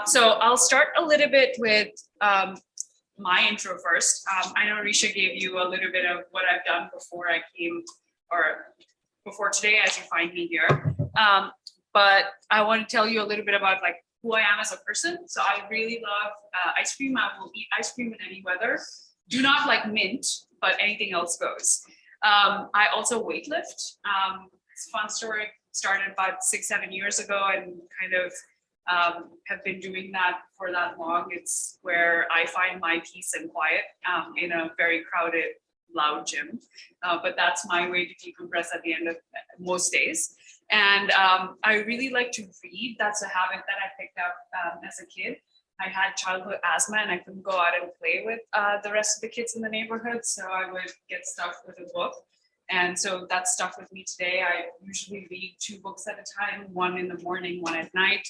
So I'll start a little bit with my intro first. I know Risha gave you a little bit of what I've done before I came, or before today as you find me here. But I want to tell you a little bit about like who I am as a person. So I really love ice cream. I will eat ice cream in any weather. Do not like mint, but anything else goes. I also weightlift. It's a fun story. Started about 6-7 years ago and kind of have been doing that for that long. It's where I find my peace and quiet in a very crowded, loud gym. But that's my way to decompress at the end of most days. And I really like to read. That's a habit that I picked up as a kid. I had childhood asthma and I couldn't go out and play with the rest of the kids in the neighborhood. So I would get stuck with a book. And so that's stuck with me today. I usually read 2 books at a time, one in the morning, one at night.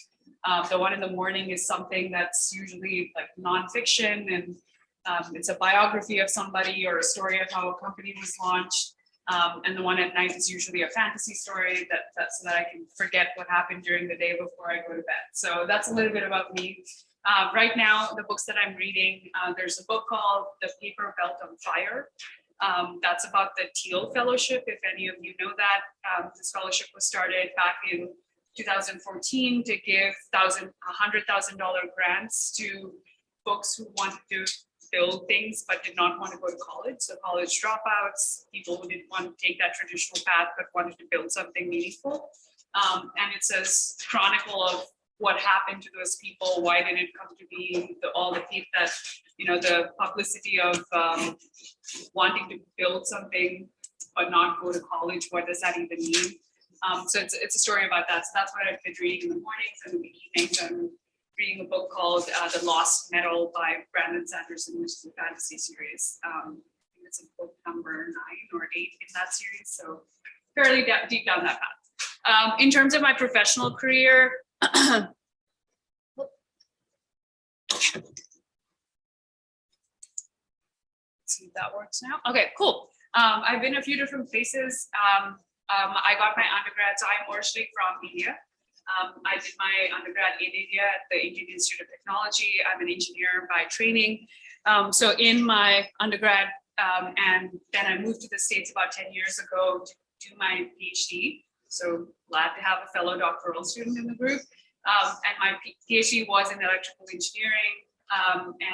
The one in the morning is something that's usually like nonfiction, and it's a biography of somebody or a story of how a company was launched. And the one at night is usually a fantasy story so that I can forget what happened during the day before I go to bed. So that's a little bit about me. Right now, the books that I'm reading, there's a book called The Paper Belt on Fire. That's about the Teal Fellowship, if any of you know that. This fellowship was started back in 2014 to give $100,000 grants to folks who wanted to build things but did not want to go to college. So college dropouts, people who didn't want to take that traditional path but wanted to build something meaningful. And it's a chronicle of what happened to those people, why did it come to be, all the people that, the publicity of wanting to build something but not go to college, what does that even mean? So it's a story about that. So that's what I've been reading in the mornings and in the evenings. I'm reading a book called The Lost Metal by Brandon Sanderson, which is a fantasy series. I think it's book number 9 or 8 in that series. So fairly deep down that path. In terms of my professional career, see if that works now. Okay, cool. I've been a few different places. I got my undergrad, so I'm originally from India. I did my undergrad in India at the Indian Institute of Technology. I'm an engineer by training. So in my undergrad, and then I moved to the States about 10 years ago to do my PhD. So glad to have a fellow doctoral student in the group. And my PhD was in electrical engineering.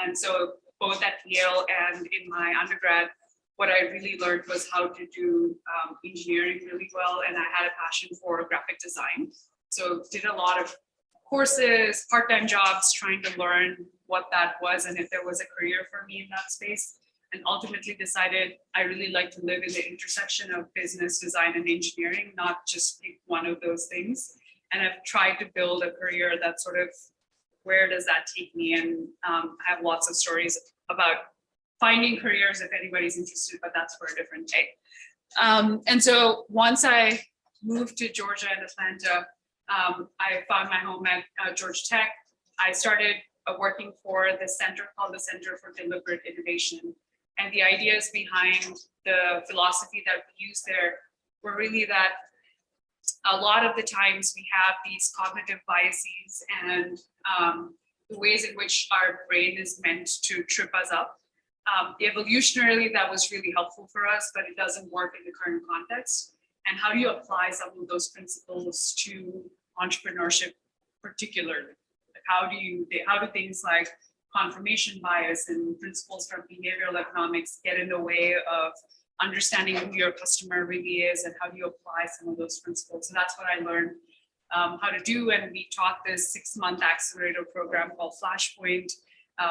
And so both at Yale and in my undergrad, what I really learned was how to do engineering really well. And I had a passion for graphic design. So did a lot of courses, part-time jobs, trying to learn what that was and if there was a career for me in that space. And ultimately decided I really like to live in the intersection of business, design, and engineering, not just pick one of those things. And I've tried to build a career that sort of, where does that take me? And I have lots of stories about finding careers if anybody's interested, but that's for a different day. And so once I moved to Georgia and Atlanta, I found my home at Georgia Tech. I started working for the center called the Center for Deliberate Innovation. And the ideas behind the philosophy that we use there were really that a lot of the times we have these cognitive biases and the ways in which our brain is meant to trip us up. Evolutionarily, that was really helpful for us, but it doesn't work in the current context. And how do you apply some of those principles to entrepreneurship particularly? Like how do things like confirmation bias and principles from behavioral economics get in the way of understanding who your customer really is, and how do you apply some of those principles? So that's what I learned how to do. And we taught this 6-month accelerator program called Flashpoint,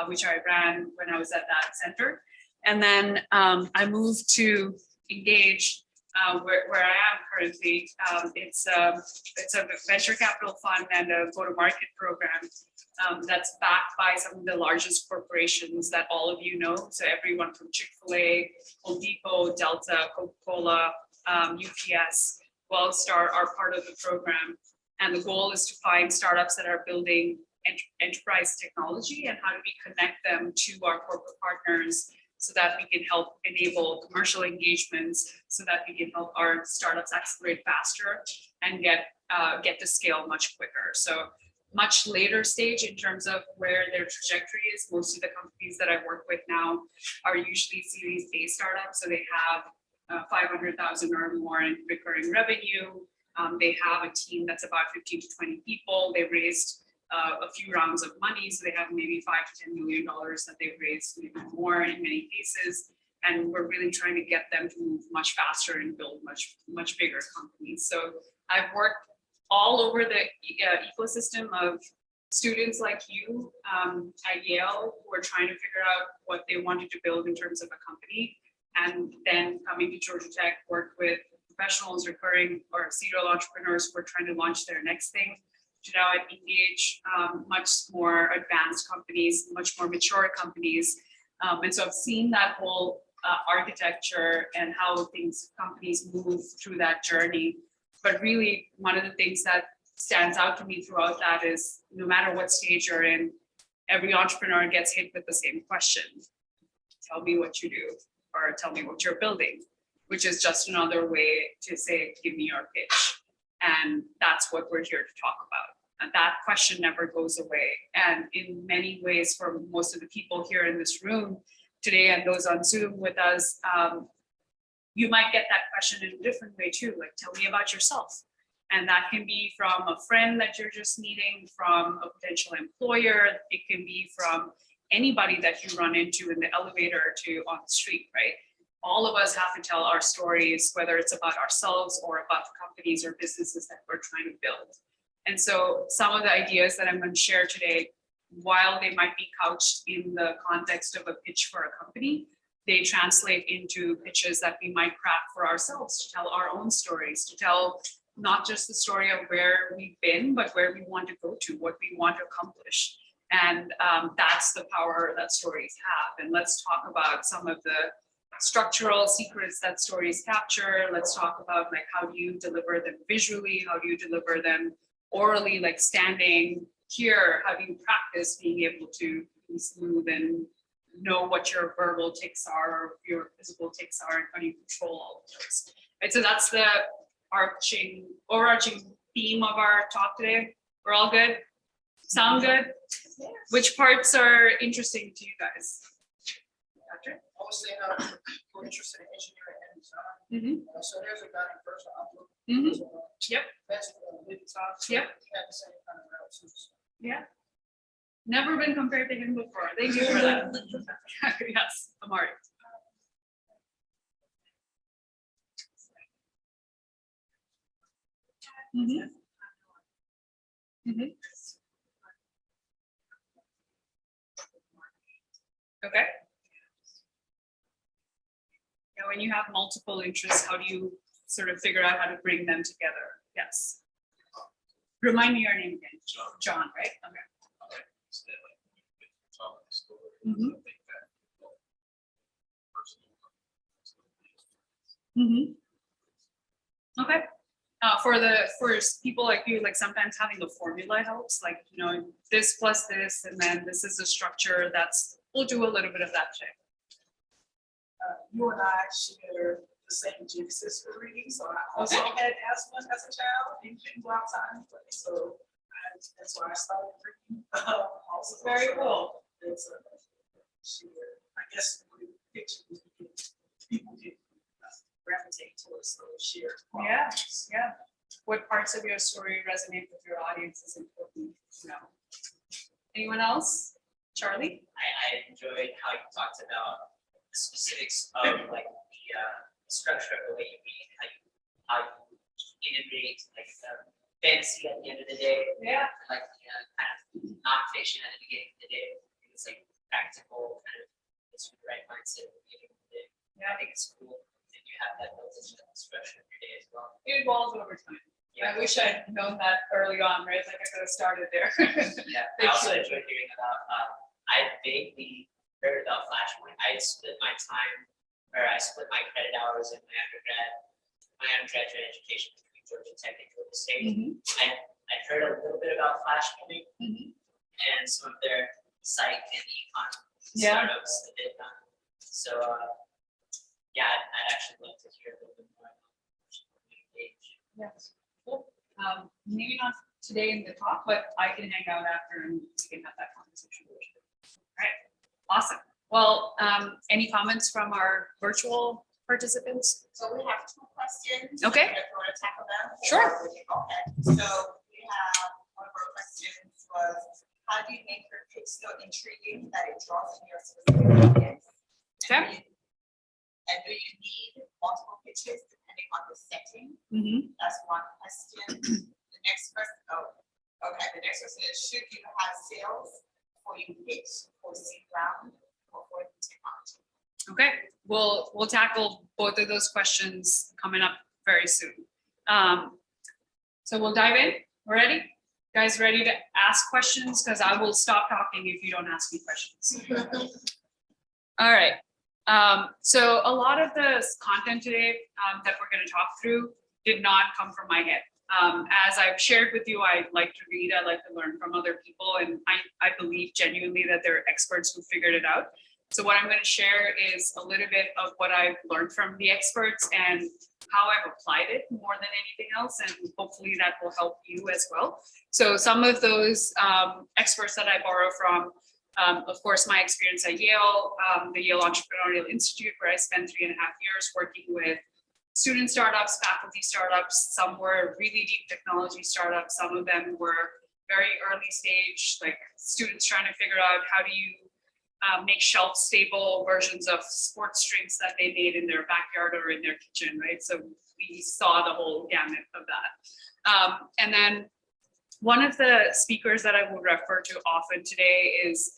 which I ran when I was at that center. And then I moved to Engage, where I am currently. It's a venture capital fund and a go-to-market program that's backed by some of the largest corporations that all of you know. So everyone from Chick-fil-A, Home Depot, Delta, Coca-Cola, UPS, Wellstar are part of the program. And the goal is to find startups that are building enterprise technology and how do we connect them to our corporate partners so that we can help enable commercial engagements, so that we can help our startups accelerate faster and get to scale much quicker. So much later stage in terms of where their trajectory is. Most of the companies that I work with now are usually Series A startups, so they have 500,000 or more in recurring revenue. They have a team that's about 15 to 20 people. They raised a few rounds of money, so they have maybe $5 to $10 million that they've raised, maybe more in many cases. And we're really trying to get them to move much faster and build much bigger companies. So I've worked all over the ecosystem of students like you at Yale who are trying to figure out what they wanted to build in terms of a company, and then coming to Georgia Tech, work with professionals, recurring or serial entrepreneurs who are trying to launch their next thing, to now engage much more advanced companies, much more mature companies. And so I've seen that whole architecture and how companies move through that journey. But really, one of the things that stands out to me throughout that is no matter what stage you're in, every entrepreneur gets hit with the same question. Tell me what you do, or tell me what you're building, which is just another way to say, give me your pitch. And that's what we're here to talk about. And that question never goes away. And in many ways, for most of the people here in this room today and those on Zoom with us, you might get that question in a different way too, like tell me about yourself. And that can be from a friend that you're just meeting, from a potential employer. It can be from anybody that you run into in the elevator to on the street, right? All of us have to tell our stories, whether it's about ourselves or about the companies or businesses that we're trying to build. And so some of the ideas that I'm going to share today, while they might be couched in the context of a pitch for a company, they translate into pitches that we might craft for ourselves to tell our own stories, to tell not just the story of where we've been, but where we want to go to, what we want to accomplish. And that's the power that stories have. And let's talk about some of the structural secrets that stories capture. Let's talk about like how do you deliver them visually, how do you deliver them orally, like standing here, how do you practice being able to be smooth and know what your verbal tics are or your physical tics are, and how do you control all of those. Right, so that's the overarching theme of our talk today. We're all good? Sound good? Yes. Which parts are interesting to you guys? Doctor? I was saying we're interested in engineering and design. So there's a guy in first outlook. Yep. That's Yep. Had the same kind of routes. Yeah. Never been compared to him before. Thank you for that. Yes, Amari. Okay. Now, when you have multiple interests, how do you sort of figure out how to bring them together? Yes. Remind me your name again. John, right? Okay. Okay. For people like you, like sometimes having a formula helps, like, you know, this plus this, and then this is a structure we'll do a little bit of that today. You and I share the same genesis for reading, so I also had asthma as a child and couldn't go outside and play, so that's why I started reading. Also, very cool. It's I guess pictures people can gravitate towards those shared. Yeah, yeah. What parts of your story resonate with your audience is important to know. Anyone else? Charlie? I enjoyed how you talked about the specifics of like the structure of the way you read, how you integrate like fantasy at the end of the day, Yeah. like kind of nonfiction at the beginning of the day. It's like practical kind of it's the right mindset at the beginning of the day. Yeah. I think it's cool that you have that built into the structure of your day as well. It evolves over time. Yeah. I wish I'd known that early on, right? Like I could have started there. Yeah. I also enjoyed hearing about I vaguely heard about Flashpoint. I split my credit hours in my undergraduate education between Georgia Tech and Georgia State. I heard a little bit about Flashpoint and some of their psych and econ startups that they've done. So yeah, I'd actually love to hear a little bit more about Flashpoint. Yes. Cool. Maybe not today in the talk, but I can hang out after and we can have that conversation. All right, awesome. Well, any comments from our virtual participants? So we have 2 questions. Okay. If you want to tackle them. Sure. or we can go ahead. So we have, one of our questions was, how do you make your pitch so intriguing that it draws in your specific audience? Okay. And do you need multiple pitches depending on the setting? Mhm. That's one question. The next question, the next question is, should you have sales before you pitch for seed round or for the technology? Okay, we'll tackle both of those questions coming up very soon. So we'll dive in. We're ready? Guys ready to ask questions? Because I will stop talking if you don't ask me questions. All right. So a lot of the content today that we're going to talk through did not come from my head. As I've shared with you, I like to read, I like to learn from other people, and I believe genuinely that there are experts who figured it out. So what I'm going to share is a little bit of what I've learned from the experts and how I've applied it more than anything else, and hopefully that will help you as well. So some of those experts that I borrow from, of course, my experience at Yale, the Yale Entrepreneurial Institute, where I spent 3.5 years working with student startups, faculty startups. Some were really deep technology startups. Some of them were very early stage, like students trying to figure out how do you make shelf stable versions of sports drinks that they made in their backyard or in their kitchen, right? So we saw the whole gamut of that. And then one of the speakers that I will refer to often today is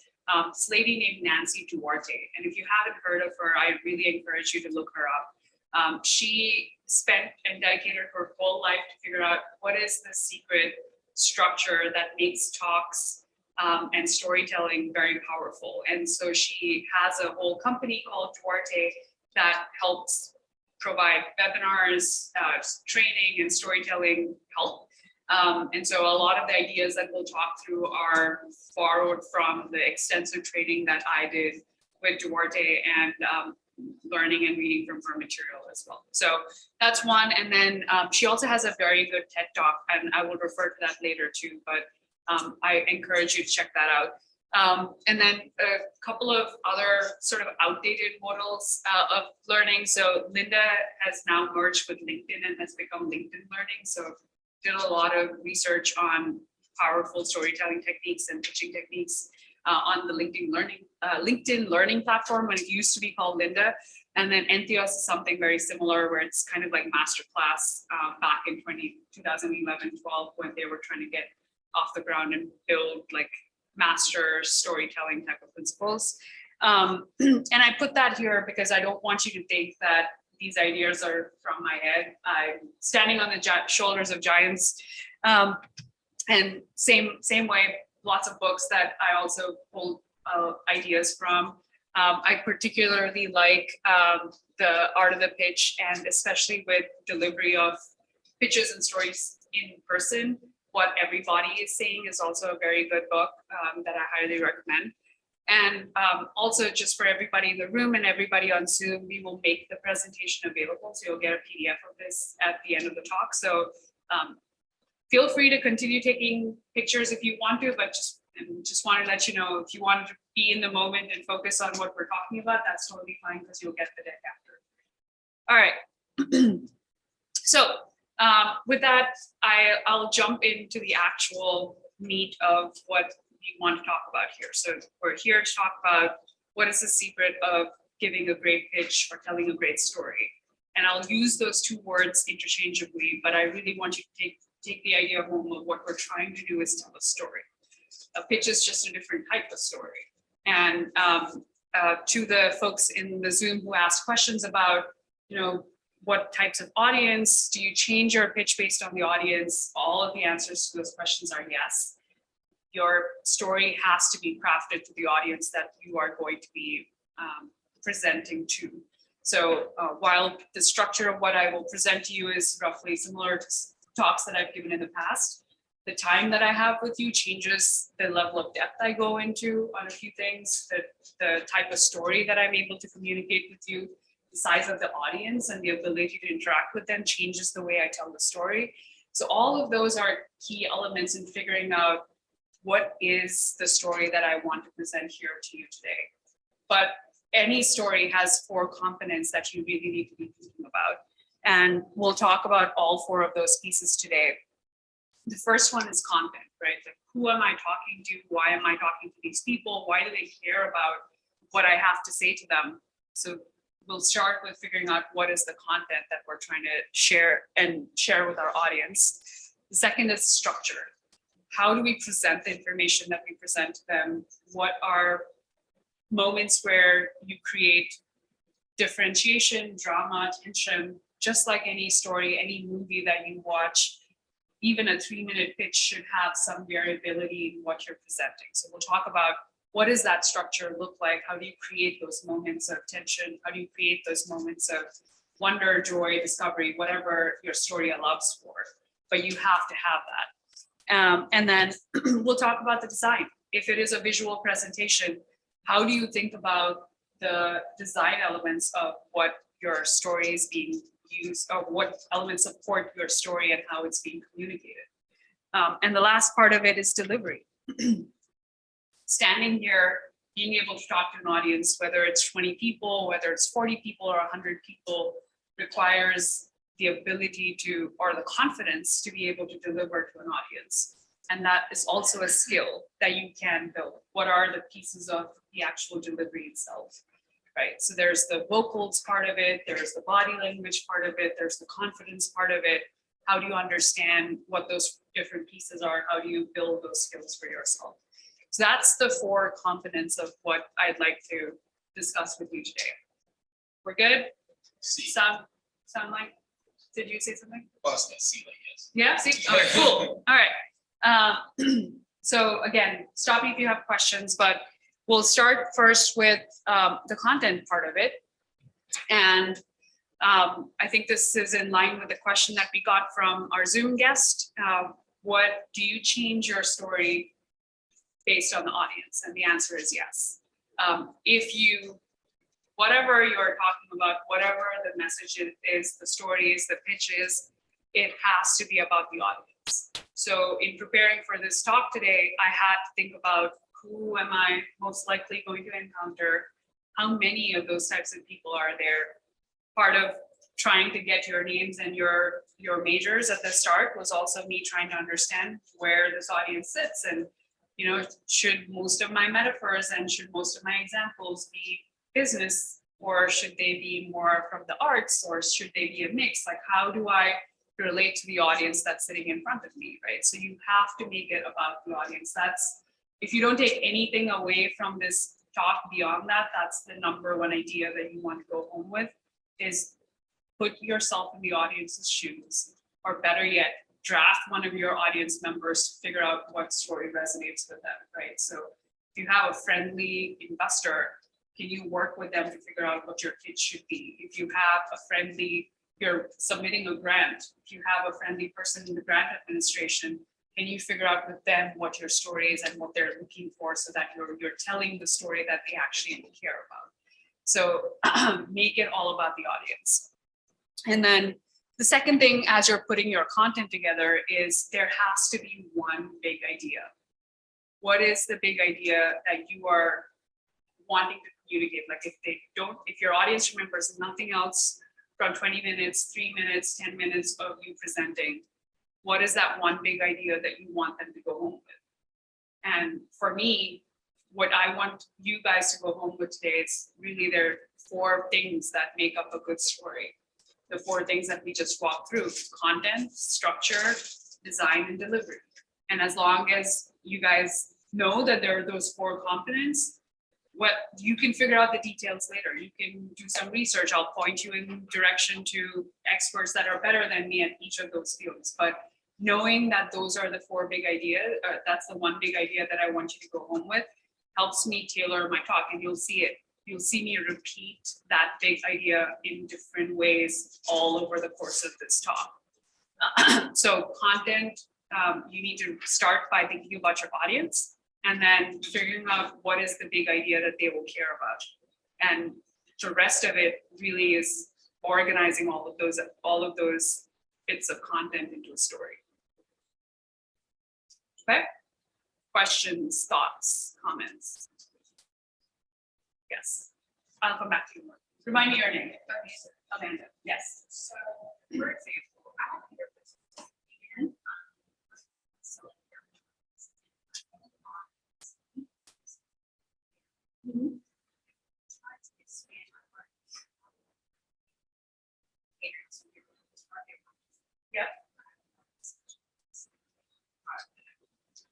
this lady named Nancy Duarte. And if you haven't heard of her, I really encourage you to look her up. She spent and dedicated her whole life to figure out what is the secret structure that makes talks and storytelling very powerful. And so she has a whole company called Duarte that helps provide webinars, training, and storytelling help. And so a lot of the ideas that we'll talk through are borrowed from the extensive training that I did with Duarte and learning and reading from her material as well. So that's one. And then she also has a very good TED Talk, and I will refer to that later too, but I encourage you to check that out. And then a couple of other sort of outdated models of learning. So Linda has now merged with LinkedIn and has become LinkedIn Learning. So did a lot of research on powerful storytelling techniques and pitching techniques on the LinkedIn Learning platform when it used to be called Linda. And then Entheos is something very similar where it's kind of like masterclass back in 2011, 12, when they were trying to get off the ground and build like master storytelling type of principles. And I put that here because I don't want you to think that these ideas are from my head. I'm standing on the shoulders of giants. And same way, lots of books that I also pull ideas from. I particularly like the art of the pitch, and especially with delivery of pitches and stories in person. What Everybody is Saying is also a very good book that I highly recommend. And also just for everybody in the room and everybody on Zoom, we will make the presentation available. So you'll get a PDF of this at the end of the talk. So feel free to continue taking pictures if you want to, but just want to let you know, if you wanted to be in the moment and focus on what we're talking about, that's totally fine because you'll get the deck after. All right. So with that, I'll jump into the actual meat of what we want to talk about here. So we're here to talk about what is the secret of giving a great pitch or telling a great story. And I'll use those two words interchangeably, but I really want you to take the idea home of what we're trying to do is tell a story. A pitch is just a different type of story. And to the folks in the Zoom who asked questions about, what types of audience, do you change your pitch based on the audience? All of the answers to those questions are yes. Your story has to be crafted to the audience that you are going to be presenting to. So while the structure of what I will present to you is roughly similar to talks that I've given in the past, the time that I have with you changes the level of depth I go into on a few things, the type of story that I'm able to communicate with you, the size of the audience and the ability to interact with them changes the way I tell the story. So all of those are key elements in figuring out what is the story that I want to present here to you today. But any story has 4 components that you really need to be thinking about. And we'll talk about all 4 of those pieces today. The first one is content, right? Like, who am I talking to? Why am I talking to these people? Why do they care about what I have to say to them? So we'll start with figuring out what is the content that we're trying to share with our audience. The second is structure. How do we present the information that we present to them? What are moments where you create differentiation, drama, tension, just like any story, any movie that you watch? Even a 3-minute pitch should have some variability in what you're presenting. So we'll talk about what does that structure look like? How do you create those moments of tension? How do you create those moments of wonder, joy, discovery, whatever your story allows for? But you have to have that. And then we'll talk about the design. If it is a visual presentation, how do you think about the design elements of what your story is being used, or what elements support your story and how it's being communicated? And the last part of it is delivery. Standing here, being able to talk to an audience, whether it's 20 people, whether it's 40 people or 100 people, requires the ability to, or the confidence to be able to deliver to an audience. And that is also a skill that you can build. What are the pieces of the actual delivery itself, right? So there's the vocals part of it, there's the body language part of it, there's the confidence part of it. How do you understand what those different pieces are? How do you build those skills for yourself? So that's the 4 components of what I'd like to discuss with you today. We're good? Sound like, did you say something? Yes. Yeah, see, okay, cool, all right. So again, stop me if you have questions, but we'll start first with the content part of it. And I think this is in line with the question that we got from our Zoom guest. What do you change your story based on the audience? And the answer is yes. If you, whatever you're talking about, whatever the message is, the story is, the pitch is, it has to be about the audience. So in preparing for this talk today, I had to think about who am I most likely going to encounter? How many of those types of people are there? Part of trying to get your names and your majors at the start was also me trying to understand where this audience sits, and should most of my metaphors and should most of my examples be business, or should they be more from the arts, or should they be a mix? Like, how do I relate to the audience that's sitting in front of me, right? So you have to make it about the audience. That's, if you don't take anything away from this talk beyond that, that's the number 1 idea that you want to go home with, is put yourself in the audience's shoes, or better yet, draft one of your audience members to figure out what story resonates with them, right? So if you have a friendly investor, can you work with them to figure out what your pitch should be? If you have a friendly, you're submitting a grant, if you have a friendly person in the grant administration, can you figure out with them what your story is and what they're looking for, so that you're telling the story that they actually care about? So make it all about the audience. And then the second thing, as you're putting your content together, is there has to be one big idea. What is the big idea that you are wanting to communicate? Like, if your audience remembers nothing else from 20 minutes, 3 minutes, 10 minutes of you presenting, what is that one big idea that you want them to go home with? And for me, what I want you guys to go home with today is really there are 4 things that make up a good story. The 4 things that we just walked through: content, structure, design, and delivery. And as long as you guys know that there are those 4 components, what you can figure out the details later. You can do some research. I'll point you in direction to experts that are better than me at each of those fields. But knowing that those are the 4 big ideas, that's the one big idea that I want you to go home with, helps me tailor my talk, and you'll see it. You'll see me repeat that big idea in different ways all over the course of this talk. So content, you need to start by thinking about your audience, and then figuring out what is the big idea that they will care about. And the rest of it really is organizing all of those bits of content into a story. Okay. Questions, thoughts, comments? Yes. I'll come back to you. Remind me your name. Amanda. Yes. So, for example, I don't think there's and so try to expand my market. Cater to your target market. Yep.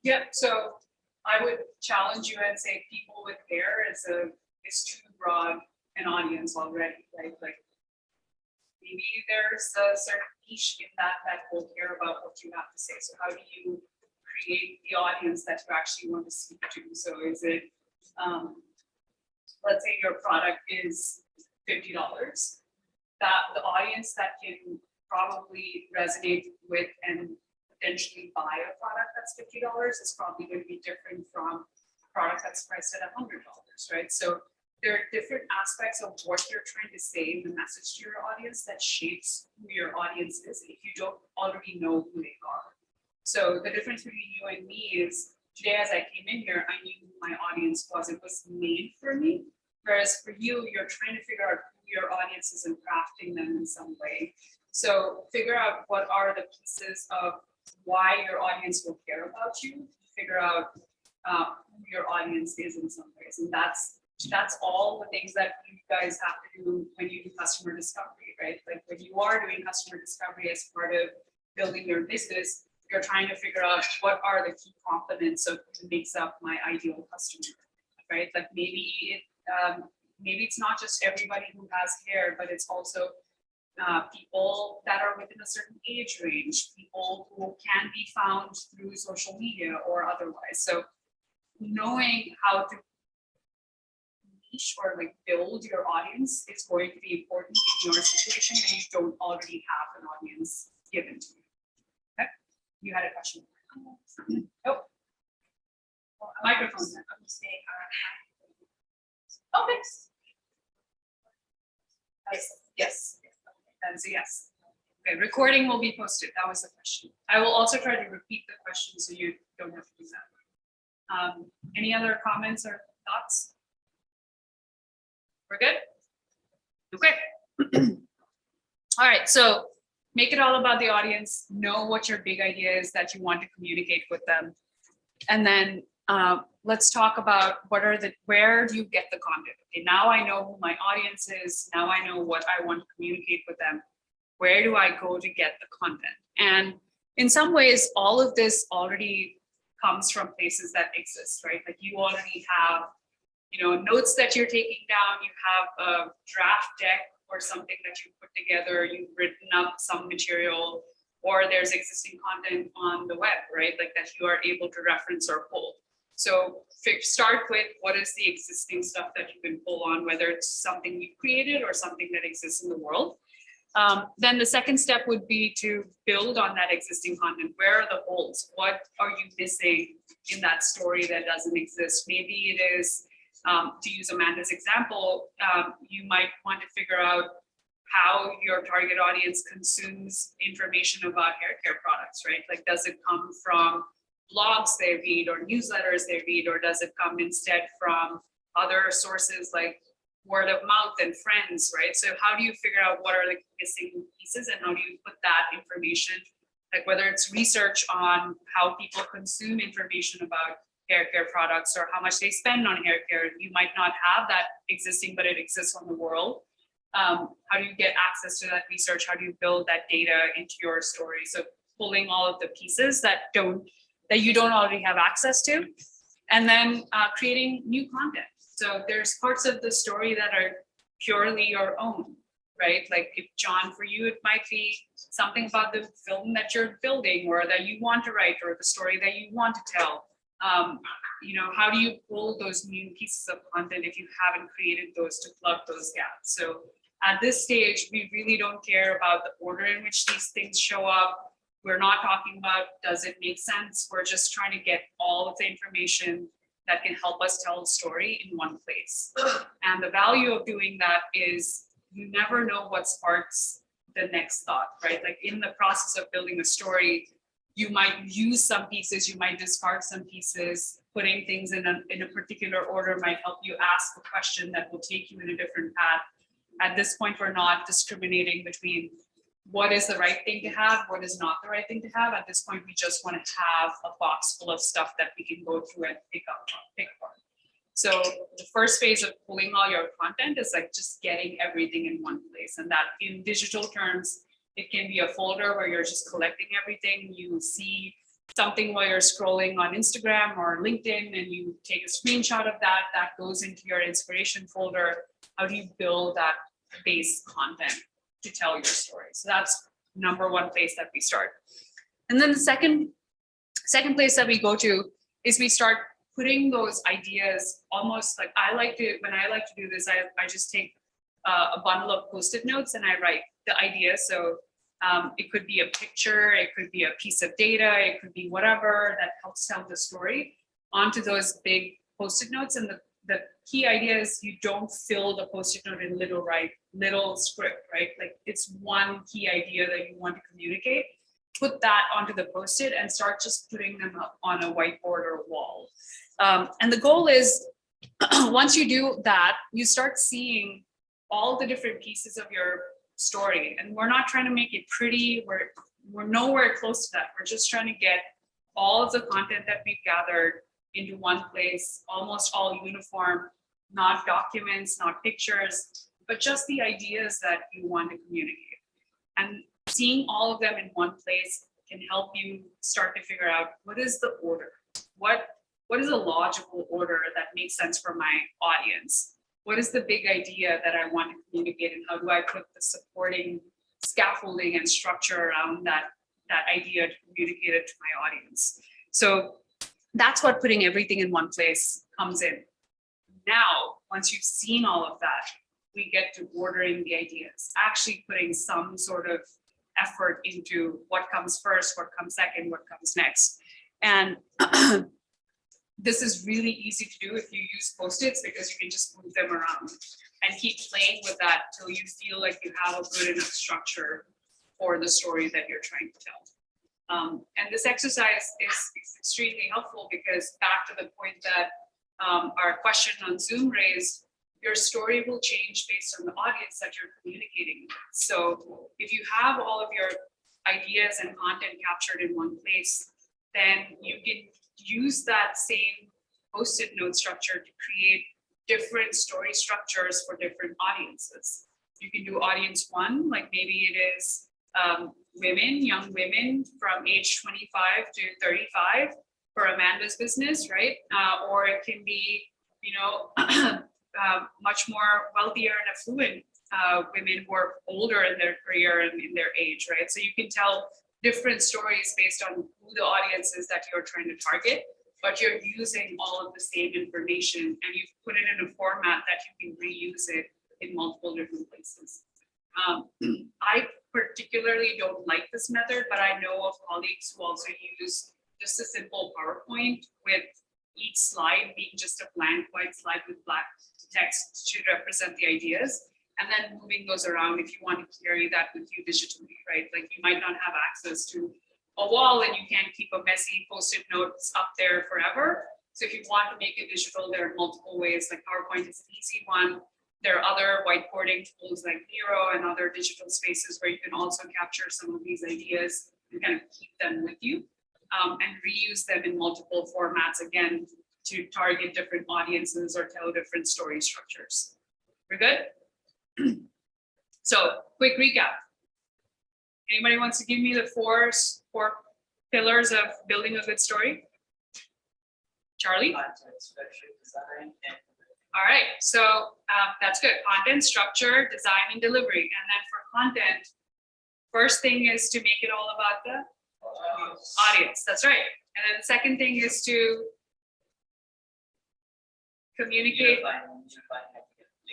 Yep. So I would challenge you and say people with hair is too broad an audience already, right? Like maybe there's a certain niche in that will care about what you have to say. So how do you create the audience that you actually want to speak to? So is it, let's say your product is $50, that the audience that can probably resonate with and potentially buy a product that's $50 is probably going to be different from a product that's priced at $100, right? So there are different aspects of what you're trying to say in the message to your audience that shapes who your audience is if you don't already know who they are. So the difference between you and me is today as I came in here, I knew who my audience was. It was made for me. Whereas for you, you're trying to figure out who your audience is and crafting them in some way. So figure out what are the pieces of why your audience will care about you. Figure out who your audience is in some ways. And that's all the things that you guys have to do when you do customer discovery, right? Like when you are doing customer discovery as part of building your business, you're trying to figure out what are the key components of who makes up my ideal customer, right? Like maybe it's not just everybody who has hair, but it's also people that are within a certain age range, people who can be found through social media or otherwise. So knowing how to niche or like build your audience is going to be important in your situation when you don't already have an audience given to you. Okay, you had a question. Oh, microphone. I'm just saying, Oh, thanks. yes. That is a yes. Okay, recording will be posted. That was the question. I will also try to repeat the question so you don't have to do that. Any other comments or thoughts? We're good? Okay. All right, so make it all about the audience, know what your big idea is that you want to communicate with them. And then let's talk about where do you get the content? Okay, now I know who my audience is. Now I know what I want to communicate with them. Where do I go to get the content? And in some ways, all of this already comes from places that exist, right? Like you already have, notes that you're taking down. You have a draft deck or something that you put together. You've written up some material, or there's existing content on the web, right? Like that you are able to reference or pull. So start with what is the existing stuff that you can pull on, whether it's something you created or something that exists in the world. Then the second step would be to build on that existing content. Where are the holes? What are you missing in that story that doesn't exist? Maybe it is, to use Amanda's example, you might want to figure out how your target audience consumes information about hair care products, right? Like, does it come from blogs they read or newsletters they read, or does it come instead from other sources like word of mouth and friends, right? So how do you figure out what are the missing pieces and how do you put that information, like whether it's research on how people consume information about hair care products or how much they spend on hair care. You might not have that existing, but it exists on the world. How do you get access to that research? How do you build that data into your story? So pulling all of the pieces that you don't already have access to, and then creating new content. So there's parts of the story that are purely your own, right? Like if John, for you, it might be something about the film that you're building or that you want to write or the story that you want to tell. How do you pull those new pieces of content if you haven't created those to plug those gaps? So at this stage, we really don't care about the order in which these things show up. We're not talking about, does it make sense? We're just trying to get all of the information that can help us tell a story in one place. And the value of doing that is you never know what sparks the next thought, right? Like in the process of building a story, You might use some pieces, you might discard some pieces. Putting things in a particular order might help you ask a question that will take you in a different path. At this point, we're not discriminating between what is the right thing to have, what is not the right thing to have. At this point, we just want to have a box full of stuff that we can go through and pick apart. So the first phase of pulling all your content is like just getting everything in one place. And that in digital terms, it can be a folder where you're just collecting everything. You see something while you're scrolling on Instagram or LinkedIn and you take a screenshot of that, that goes into your inspiration folder. How do you build that base content to tell your story? So that's number one place that we start. And then the second place that we go to is we start putting those ideas almost like when I like to do this, I just take a bundle of Post-it notes and I write the idea. So it could be a picture, it could be a piece of data, it could be whatever that helps tell the story onto those big Post-it notes. And the key idea is you don't fill the Post-it note in little script, right? Like it's one key idea that you want to communicate. Put that onto the Post-it and start just putting them up on a whiteboard or wall. And the goal is once you do that, you start seeing all the different pieces of your story. And we're not trying to make it pretty. We're nowhere close to that. We're just trying to get all of the content that we've gathered into one place, almost all uniform, not documents, not pictures, but just the ideas that you want to communicate. And seeing all of them in one place can help you start to figure out what is the order? What is a logical order that makes sense for my audience? What is the big idea that I want to communicate, and how do I put the supporting scaffolding and structure around that idea to communicate it to my audience? So that's what putting everything in one place comes in. Now, once you've seen all of that, we get to ordering the ideas, actually putting some sort of effort into what comes first, what comes second, what comes next. And this is really easy to do if you use Post-its, because you can just move them around and keep playing with that till you feel like you have a good enough structure for the story that you're trying to tell. And this exercise is extremely helpful because back to the point that our question on Zoom raised, your story will change based on the audience that you're communicating with. So if you have all of your ideas and content captured in one place, then you can use that same Post-it note structure to create different story structures for different audiences. You can do audience one, like maybe it is women, young women from age 25 to 35 for Amanda's business, right? Or it can be, much more wealthier and affluent women who are older in their career and in their age, right? So you can tell different stories based on who the audience is that you're trying to target, but you're using all of the same information and you've put it in a format that you can reuse it in multiple different places. I particularly don't like this method, but I know of colleagues who also use just a simple PowerPoint with each slide being just a blank white slide with black text to represent the ideas, and then moving those around if you want to carry that with you digitally, right? Like you might not have access to a wall and you can't keep a messy Post-it notes up there forever. So if you want to make it digital, there are multiple ways, like PowerPoint is an easy one. There are other whiteboarding tools like Miro and other digital spaces where you can also capture some of these ideas and kind of keep them with you and reuse them in multiple formats, again, to target different audiences or tell different story structures. We're good? So quick recap. Anybody wants to give me the four pillars of building a good story? Charlie? Content, structure, design, and All right, so that's good. Content, structure, design, and delivery. And then for content, first thing is to make it all about the audience. That's right. And then the second thing is to communicate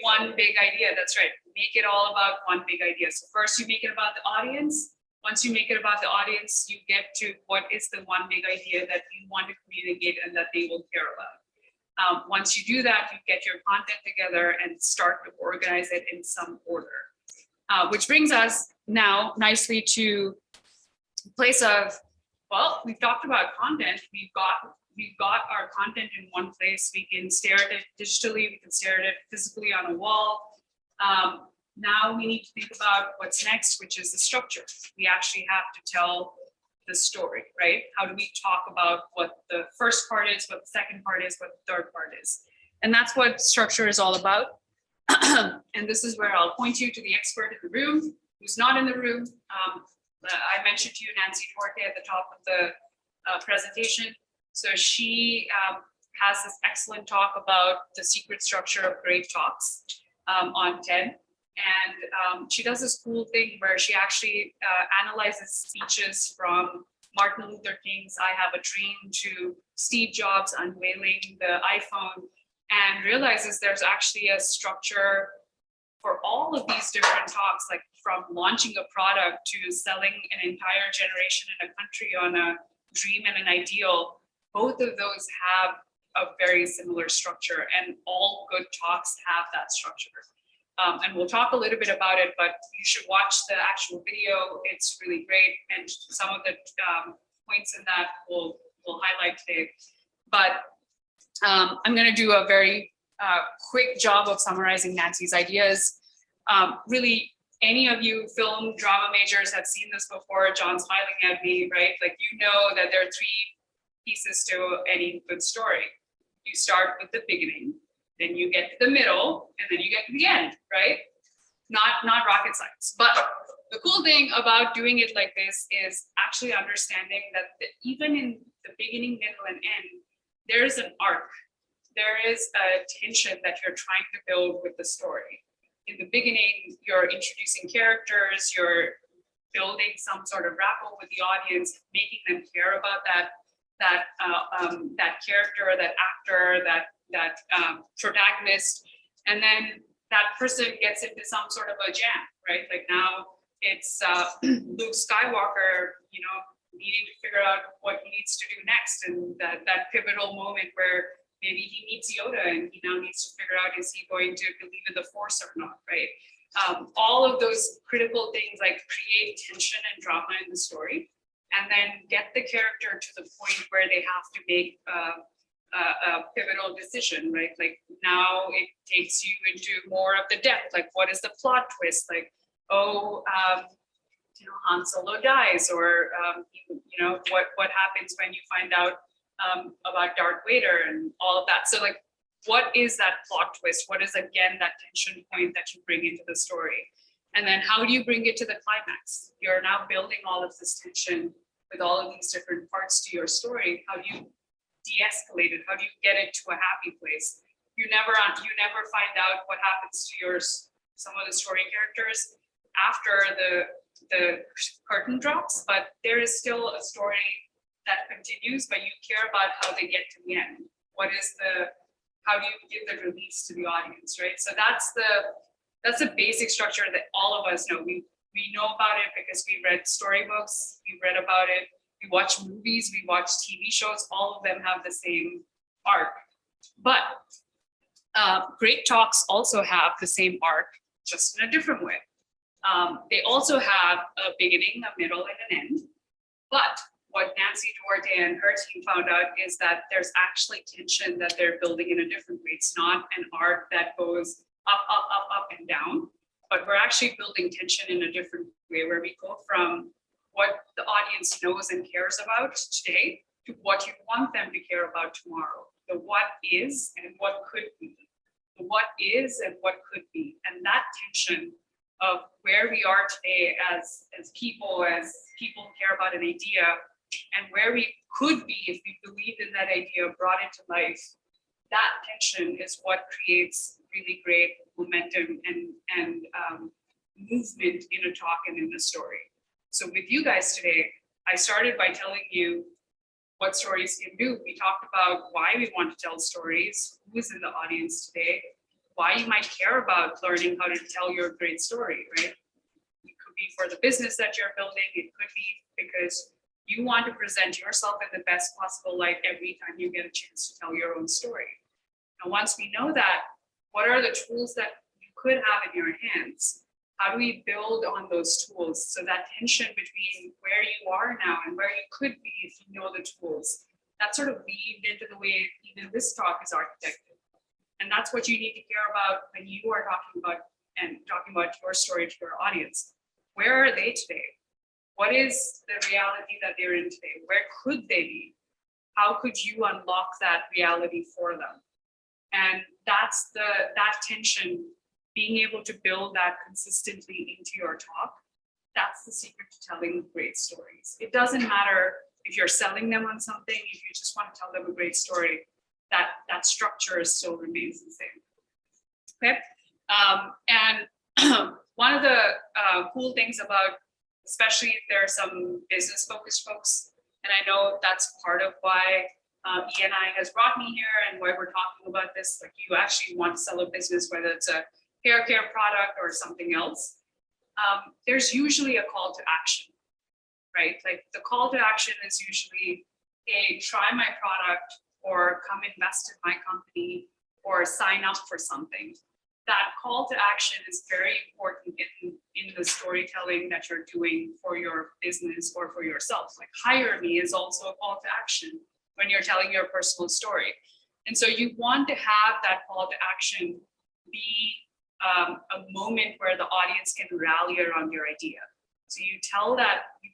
one big idea. That's right. Make it all about one big idea. So first you make it about the audience. Once you make it about the audience, you get to what is the one big idea that you want to communicate and that they will care about. Once you do that, you get your content together and start to organize it in some order. Which brings us now nicely to a place of Well, we've talked about content. We've got our content in one place. We can stare at it digitally. We can stare at it physically on a wall. Now we need to think about what's next, which is the structure. We actually have to tell the story, right? How do we talk about what the first part is, what the second part is, what the third part is? And that's what structure is all about. And this is where I'll point you to the expert in the room, who's not in the room. I mentioned to you Nancy Duarte at the top of the presentation. So she has this excellent talk about the secret structure of great talks on TED. And she does this cool thing where she actually analyzes speeches from Martin Luther King's I Have a Dream to Steve Jobs unveiling the iPhone, and realizes there's actually a structure for all of these different talks, like from launching a product to selling an entire generation in a country on a dream and an ideal. Both of those have a very similar structure, and all good talks have that structure. And we'll talk a little bit about it, but you should watch the actual video. It's really great. And some of the points in that we'll highlight today. But I'm going to do a very quick job of summarizing Nancy's ideas. Really, any of you film drama majors have seen this before. John's smiling at me, right? Like, you know that there are three pieces to any good story. You start with the beginning, then you get to the middle, and then you get to the end, right? Not rocket science. But the cool thing about doing it like this is actually understanding that even in the beginning, middle, and end, there's an arc. There is a tension that you're trying to build with the story. In the beginning, you're introducing characters, you're building some sort of rapport with the audience, making them care about that character, that actor, that protagonist, and then that person gets into some sort of a jam, right? Like now it's Luke Skywalker, needing to figure out what he needs to do next, and that pivotal moment where maybe he meets Yoda and he now needs to figure out, is he going to believe in the Force or not, right? All of those critical things like create tension and drama in the story, and then get the character to the point where they have to make a pivotal decision, right? Like now it takes you into more of the depth, like what is the plot twist? Like, Han Solo dies, or what happens when you find out about Darth Vader and all of that. So like, what is that plot twist? What is, again, that tension point that you bring into the story? And then how do you bring it to the climax? You're now building all of this tension with all of these different parts to your story. How do you de-escalate it? How do you get it to a happy place? You never find out what happens to some of the story characters after the curtain drops, but there is still a story that continues, but you care about how they get to the end. How do you give the release to the audience, right? So that's the basic structure that all of us know. We know about it because we read storybooks, we read about it, we watch movies, we watch TV shows, all of them have the same arc. But great talks also have the same arc, just in a different way. They also have a beginning, a middle, and an end. But what Nancy Duarte and her team found out is that there's actually tension that they're building in a different way. It's not an arc that goes up, up, up, up, and down, but we're actually building tension in a different way, where we go from what the audience knows and cares about today to what you want them to care about tomorrow. The what is and what could be. The what is and what could be. And that tension of where we are today as people who care about an idea, and where we could be if we believed in that idea, brought it to life, that tension is what creates really great momentum and movement in a talk and in the story. So with you guys today, I started by telling you what stories can do. We talked about why we want to tell stories, who is in the audience today, why you might care about learning how to tell your great story, right? It could be for the business that you're building. It could be because you want to present yourself in the best possible light every time you get a chance to tell your own story. And once we know that, what are the tools that you could have in your hands How do we build on those tools? So that tension between where you are now and where you could be if you know the tools, that sort of weaved into the way even this talk is architected. And that's what you need to care about when you are talking about your story to your audience. Where are they today? What is the reality that they're in today? Where could they be? How could you unlock that reality for them? And that's that tension, being able to build that consistently into your talk. That's the secret to telling great stories. It doesn't matter if you're selling them on something, if you just want to tell them a great story, that structure still remains the same. Okay. And one of the cool things about, especially if there are some business focused folks, and I know that's part of why E&I has brought me here and why we're talking about this, like you actually want to sell a business, whether it's a hair care product or something else, there's usually a call to action, right? Like the call to action is usually, hey, try my product or come invest in my company or sign up for something. That call to action is very important in the storytelling that you're doing for your business or for yourself. Like hire me is also a call to action when you're telling your personal story. And so you want to have that call to action be a moment where the audience can rally around your idea. So you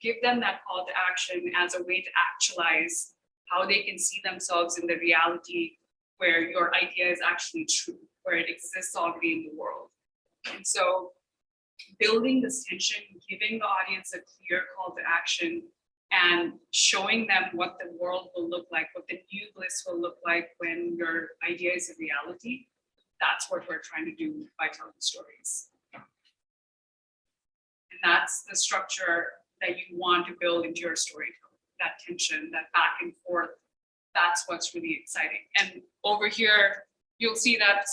give them that call to action as a way to actualize how they can see themselves in the reality where your idea is actually true, where it exists already in the world. And so building this tension, giving the audience a clear call to action and showing them what the world will look like, what the new bliss will look like when your idea is a reality. That's what we're trying to do by telling stories. And that's the structure that you want to build into your storytelling, that tension, that back and forth. That's what's really exciting. And over here, you'll see that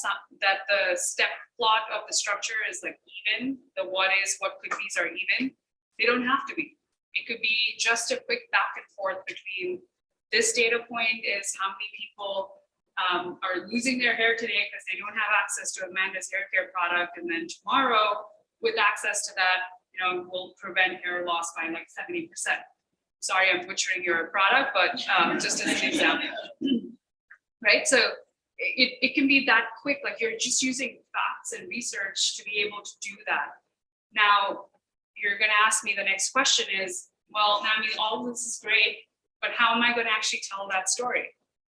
the step plot of the structure is like even. The what is, what could be's are even. They don't have to be. It could be just a quick back and forth between this data point is how many people are losing their hair today because they don't have access to Amanda's hair care product. And then tomorrow, with access to that, will prevent hair loss by like 70%. Sorry, I'm butchering your product, but just as an example, right? So it can be that quick, like you're just using facts and research to be able to do that. Now, you're going to ask me the next question is, well, Nammy, all this is great, but how am I going to actually tell that story?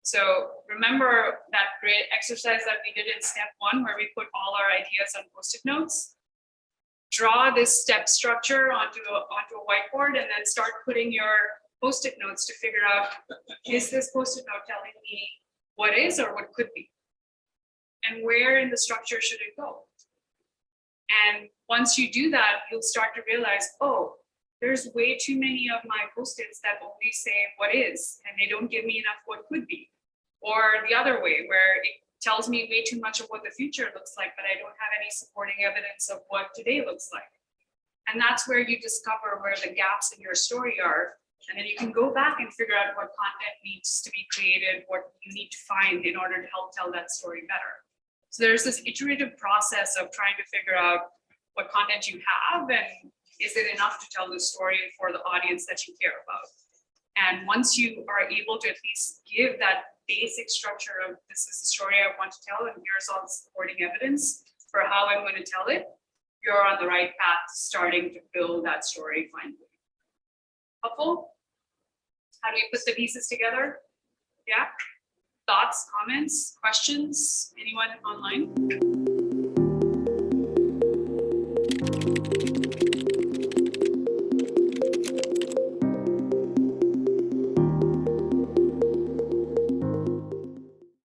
So remember that great exercise that we did in step 1, where we put all our ideas on Post-it notes? Draw this step structure onto a whiteboard and then start putting your Post-it notes to figure out, is this Post-it note telling me what is or what could be? And where in the structure should it go? And once you do that, you'll start to realize, oh, there's way too many of my Post-its that only say what is, and they don't give me enough what could be. Or the other way, where it tells me way too much of what the future looks like, but I don't have any supporting evidence of what today looks like. And that's where you discover where the gaps in your story are. And then you can go back and figure out what content needs to be created, what you need to find in order to help tell that story better. So there's this iterative process of trying to figure out what content you have and is it enough to tell the story for the audience that you care about. And once you are able to at least give that basic structure of this is the story I want to tell and here's all the supporting evidence for how I'm going to tell it, you're on the right path starting to build that story finally. Helpful? How do we put the pieces together? Yeah? Thoughts, comments, questions? Anyone online?